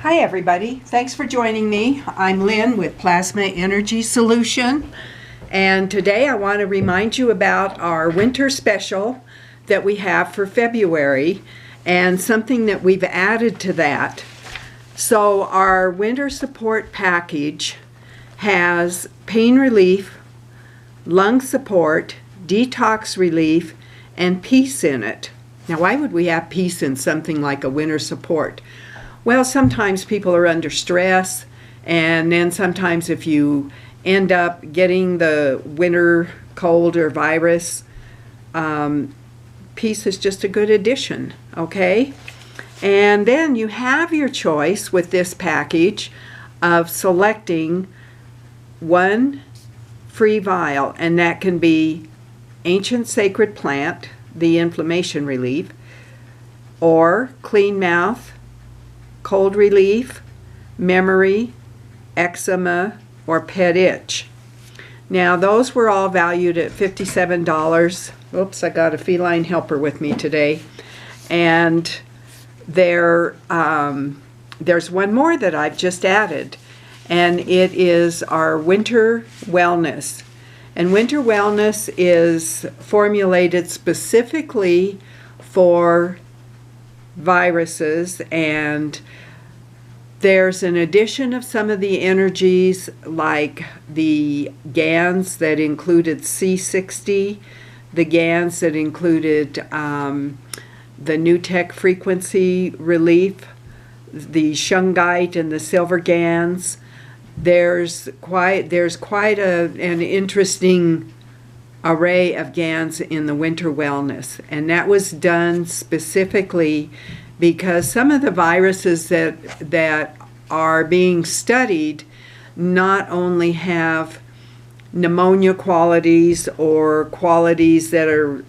Hi everybody, thanks for joining me. I'm Lynn with Plasma Energy Solution, and today I want to remind you about our winter special that we have for February and something that we've added to that. So our winter support package has pain relief, lung support, detox relief, and peace in it. Now, why would we have peace in something like a winter support? Well, sometimes people are under stress, and then sometimes if you end up getting the winter cold or virus, peace is just a good addition, okay? And then you have your choice with this package of selecting one free vial, and that can be Ancient Sacred Plant, the inflammation relief, or Clean Mouth, cold relief, memory, eczema, or pet itch. Now those were all valued at $57. Oops, I got a feline helper with me today. And there's one more that I've just added, and it is our Winter Wellness. And Winter Wellness is formulated specifically for viruses, and there's an addition of some of the energies like the GANs that included C60, the GANs that included the NuTech frequency relief, the shungite and the silver GANs. There's quite an interesting array of GANs in the Winter Wellness, and that was done specifically because some of the viruses that are being studied not only have pneumonia qualities or qualities that are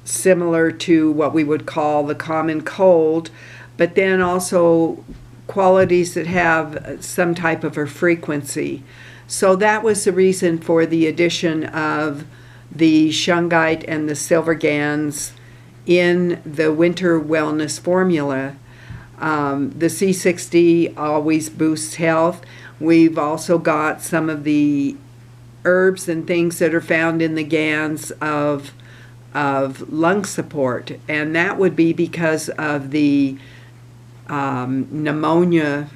similar to what we would call the common cold, but then also qualities that have some type of a frequency. So that was the reason for the addition of the shungite and the silver GANs in the Winter Wellness formula. The C60 always boosts health. We've also got some of the herbs and things that are found in the GANs of lung support, and that would be because of the pneumonia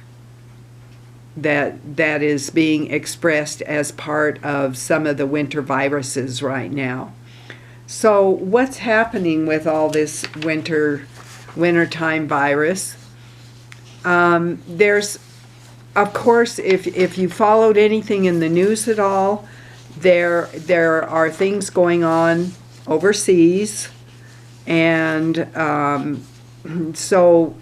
that is being expressed as part of some of the winter viruses right now. So what's happening with all this wintertime virus? There's, of course, if you followed anything in the news at all, there are things going on overseas, and so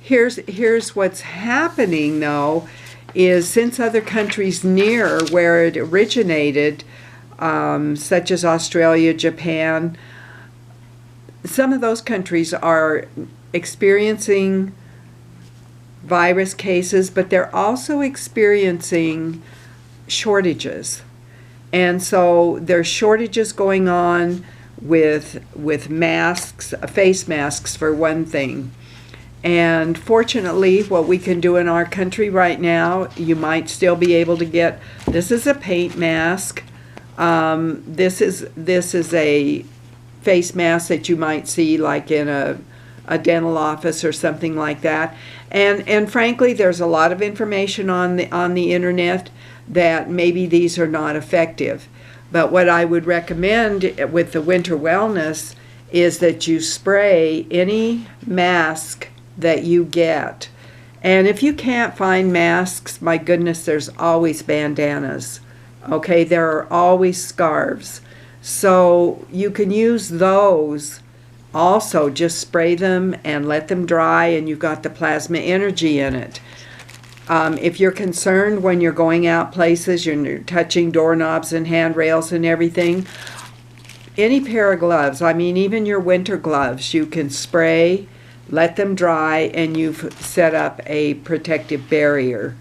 here's what's happening though, is since other countries near where it originated, such as Australia, Japan, some of those countries are experiencing virus cases, but they're also experiencing shortages. And so there's shortages going on with masks, face masks for one thing. And fortunately, what we can do in our country right now, you might still be able to get, this is a paint mask. This is a face mask that you might see like in a dental office or something like that. And frankly, there's a lot of information on the internet that maybe these are not effective. But what I would recommend with the Winter Wellness is that you spray any mask that you get. And if you can't find masks, my goodness, there's always bandanas. Okay, there are always scarves. So you can use those also. Just spray them and let them dry, and you've got the plasma energy in it. If you're concerned when you're going out places, you're touching doorknobs and handrails and everything, any pair of gloves, I mean even your winter gloves, you can spray, let them dry, and you've set up a protective barrier.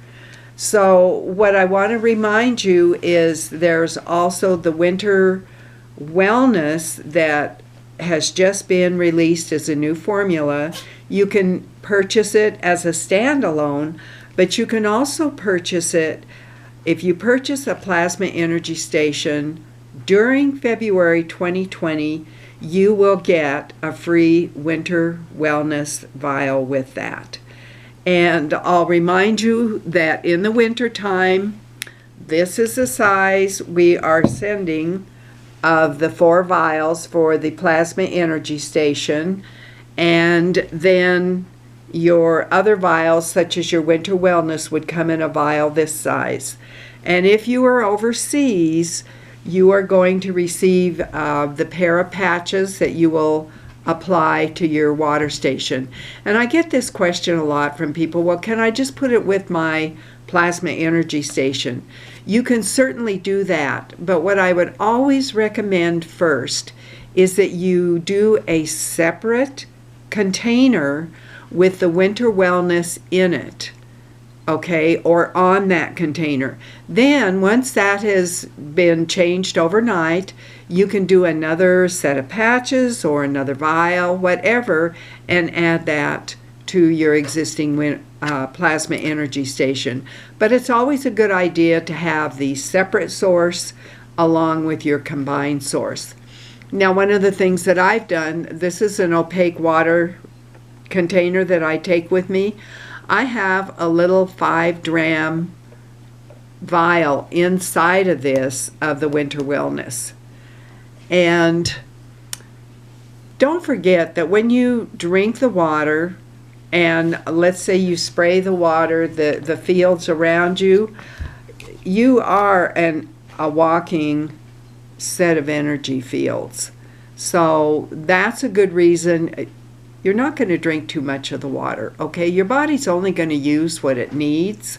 So what I want to remind you is there's also the Winter Wellness that has just been released as a new formula. You can purchase it as a standalone, but you can also purchase it if you purchase a plasma energy station during February 2020. You will get a free winter wellness vial with that. And I'll remind you that in the winter time, this is the size we are sending of the 4 vials for the plasma energy station. And then your other vials, such as your winter wellness, would come in a vial this size. And if you are overseas, you are going to receive the pair of patches that you will apply to your water station. And I get this question a lot from people, well, can I just put it with my plasma energy station? You can certainly do that, but what I would always recommend first is that you do a separate container with the winter wellness in it, okay, or on that container. Then once that has been changed overnight, you can do another set of patches or another vial, whatever, and add that to your existing plasma energy station. But it's always a good idea to have the separate source along with your combined source. Now, one of the things that I've done, this is an opaque water container that I take with me. I have a little 5-dram vial inside of this of the winter wellness. And don't forget that when you drink the water, and let's say you spray the water, the fields around you, you are a walking set of energy fields. So that's a good reason. You're not going to drink too much of the water, okay? Your body's only going to use what it needs,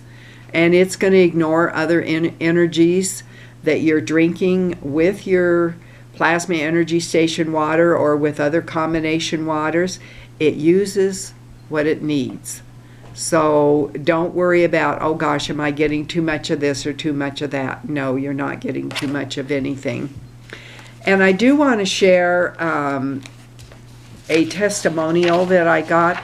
and it's going to ignore other energies that you're drinking with your plasma energy station water or with other combination waters. It uses what it needs. So don't worry about, oh gosh, am I getting too much of this or too much of that? No, you're not getting too much of anything. And I do want to share a testimonial that I got,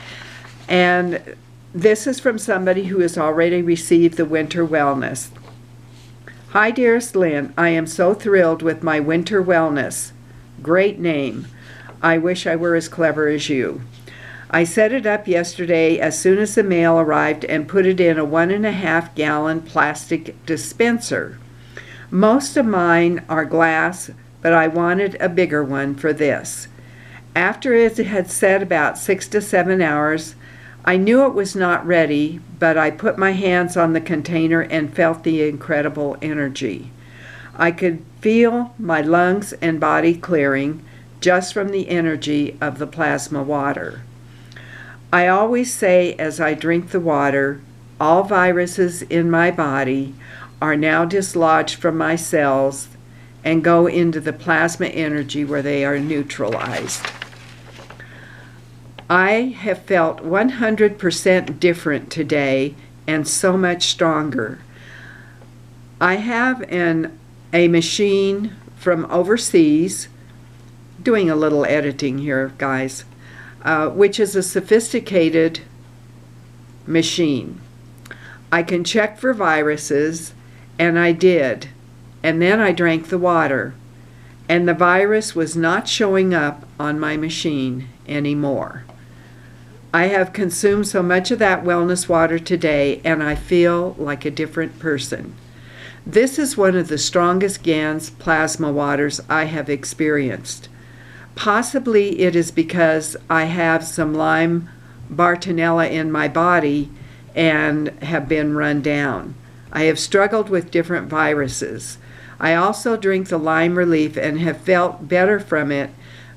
and this is from somebody who has already received the winter wellness. Hi, dearest Lynn, I am so thrilled with my winter wellness. Great name. I wish I were as clever as you. I set it up yesterday as soon as the mail arrived and put it in a 1.5-gallon plastic dispenser. Most of mine are glass, but I wanted a bigger one for this. After it had set about 6 to 7 hours, I knew it was not ready, but I put my hands on the container and felt the incredible energy. I could feel my lungs and body clearing just from the energy of the plasma water. I always say as I drink the water, all viruses in my body are now dislodged from my cells and go into the plasma energy where they are neutralized. I have felt 100% different today and so much stronger. I have a machine from overseas, doing a little editing here, guys, which is a sophisticated machine. I can check for viruses, and I did, and then I drank the water, and the virus was not showing up on my machine anymore. I have consumed so much of that wellness water today, and I feel like a different person. This is one of the strongest GANS plasma waters I have experienced. Possibly it is because I have some Lyme Bartonella in my body and have been run down. I have struggled with different viruses. I also drink the Lyme Relief and have felt better from it,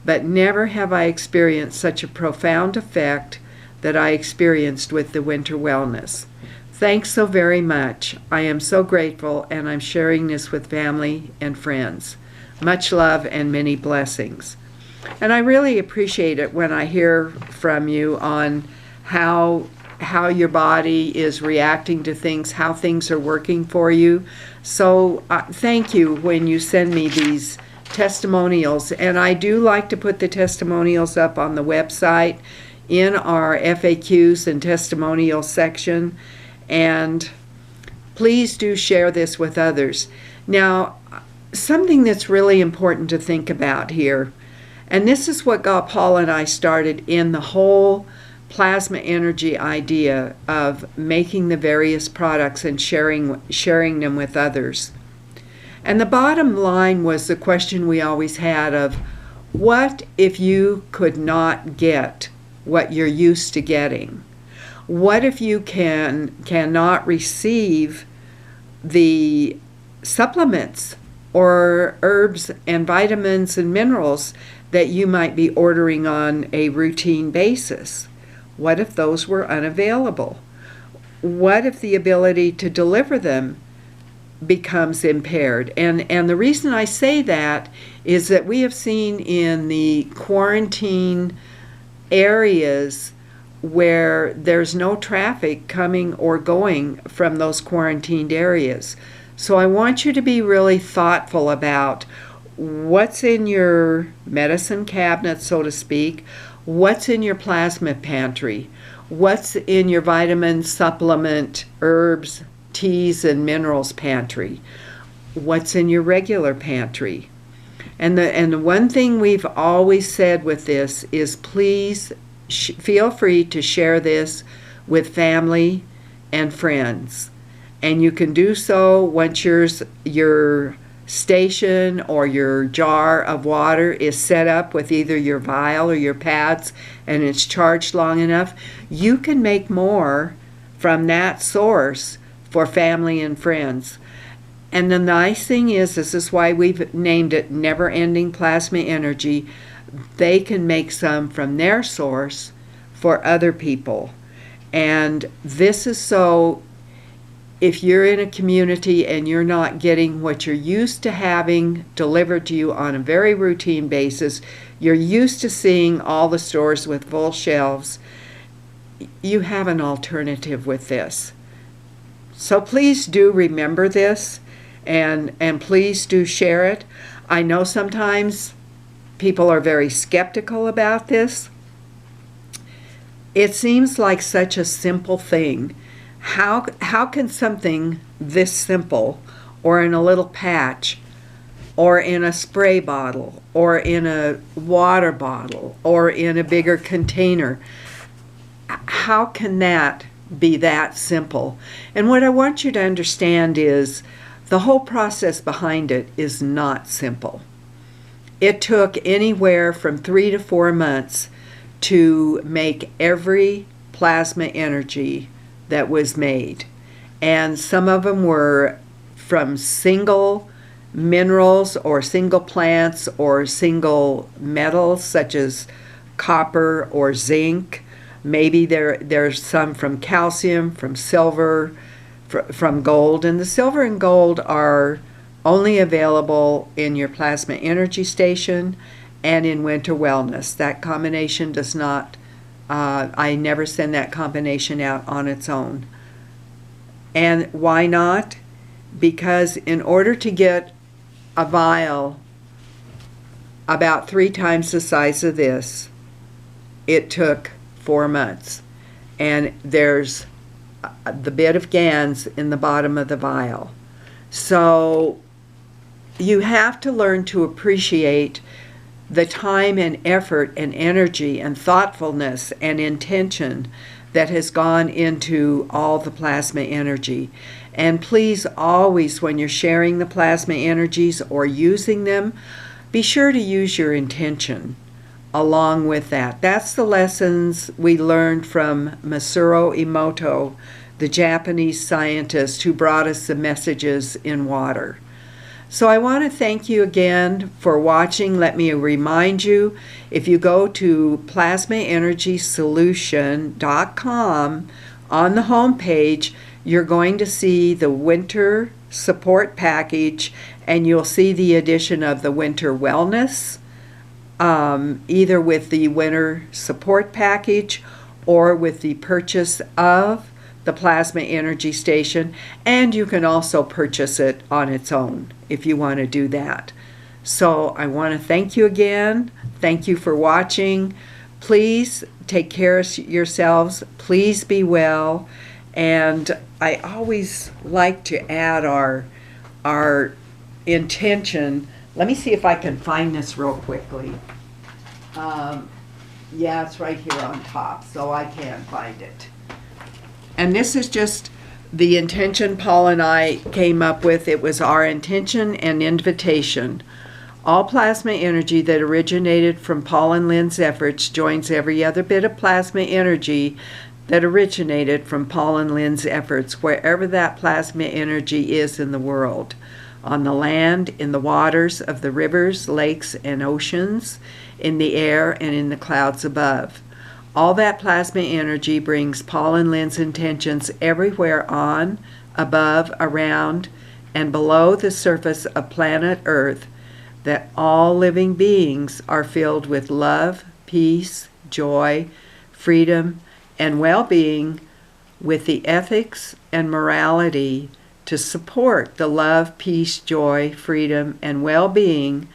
but never have I experienced such a profound effect that I experienced with the winter wellness. Thanks so very much. I am so grateful, and I'm sharing this with family and friends. Much love and many blessings. And I really appreciate it when I hear from you on how your body is reacting to things, how things are working for you. So thank you when you send me these testimonials. And I do like to put the testimonials up on the website. in our FAQs and testimonial section, and please do share this with others. Now, something that's really important to think about here, and this is what got Paul and I started in the whole plasma energy idea of making the various products and sharing them with others. And the bottom line was the question we always had of, what if you could not get what you're used to getting? What if you cannot receive the supplements or herbs and vitamins and minerals that you might be ordering on a routine basis? What if those were unavailable? What if the ability to deliver them becomes impaired? And the reason I say that is that we have seen in the quarantine areas where there's no traffic coming or going from those quarantined areas. So I want you to be really thoughtful about what's in your medicine cabinet, so to speak, what's in your plasma pantry, what's in your vitamin, supplement, herbs, teas, and minerals pantry, what's in your regular pantry. And the one thing we've always said with this is, please feel free to share this with family and friends. And you can do so once your station or your jar of water is set up with either your vial or your pads and it's charged long enough. You can make more from that source for family and friends. And the nice thing is, this is why we've named it Never Ending Plasma Energy. They can make some from their source for other people. And this is so, if you're in a community and you're not getting what you're used to having delivered to you on a very routine basis, you're used to seeing all the stores with full shelves, you have an alternative with this. So please do remember this, and please do share it. I know sometimes people are very skeptical about this. It seems like such a simple thing. How can something this simple, or in a little patch, or in a spray bottle, or in a water bottle, or in a bigger container, how can that be that simple? And what I want you to understand is the whole process behind it is not simple. It took anywhere from 3 to 4 months to make every plasma energy that was made. And some of them were from single minerals or single plants or single metals such as copper or zinc. Maybe there's some from calcium, from silver, from gold. And the silver and gold are only available in your plasma energy station and in Winter Wellness. That combination does not, I never send that combination out on its own. And why not? Because in order to get a vial about 3 times the size of this, it took 4 months. And there's the bit of GANs in the bottom of the vial. So you have to learn to appreciate the time and effort and energy and thoughtfulness and intention that has gone into all the plasma energy. And please always, when you're sharing the plasma energies or using them, be sure to use your intention along with that. That's the lessons we learned from Masaru Emoto, the Japanese scientist who brought us the messages in water. So I want to thank you again for watching. Let me remind you, if you go to plasmaenergysolution.com, on the home page, you're going to see the winter support package, and you'll see the addition of the Winter Wellness, either with the winter support package or with the purchase of the plasma energy station, and you can also purchase it on its own if you want to do that. So I want to thank you again. Thank you for watching. Please take care of yourselves. Please be well. And I always like to add our intention. Let me see if I can find this real quickly. Yeah, it's right here on top, so I can find it. And this is just the intention Paul and I came up with. It was our intention and invitation. All plasma energy that originated from Paul and Lynn's efforts joins every other bit of plasma energy that originated from Paul and Lynn's efforts, wherever that plasma energy is in the world, on the land, in the waters of the rivers, lakes, and oceans, in the air, and in the clouds above. All that plasma energy brings Paul and Lynn's intentions everywhere on, above, around, and below the surface of planet Earth, that all living beings are filled with love, peace, joy, freedom, and well-being, with the ethics and morality to support the love, peace, joy, freedom, and well-being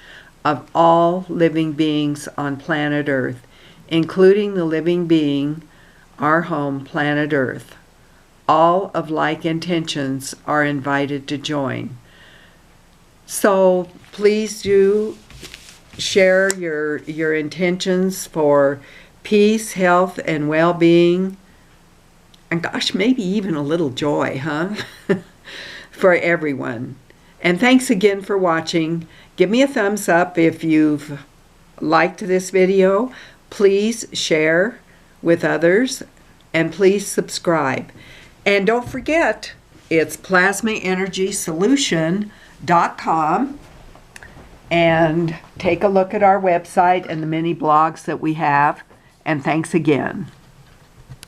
of all living beings on planet Earth, including the living being, our home, planet Earth. All of like intentions are invited to join. So please do share your intentions for peace, health, and well-being, and gosh, maybe even a little joy, huh? For everyone. And thanks again for watching. Give me a thumbs up if you've liked this video. Please share with others, and please subscribe. And don't forget, it's plasmaenergysolution.com, and take a look at our website and the many blogs that we have. And thanks again.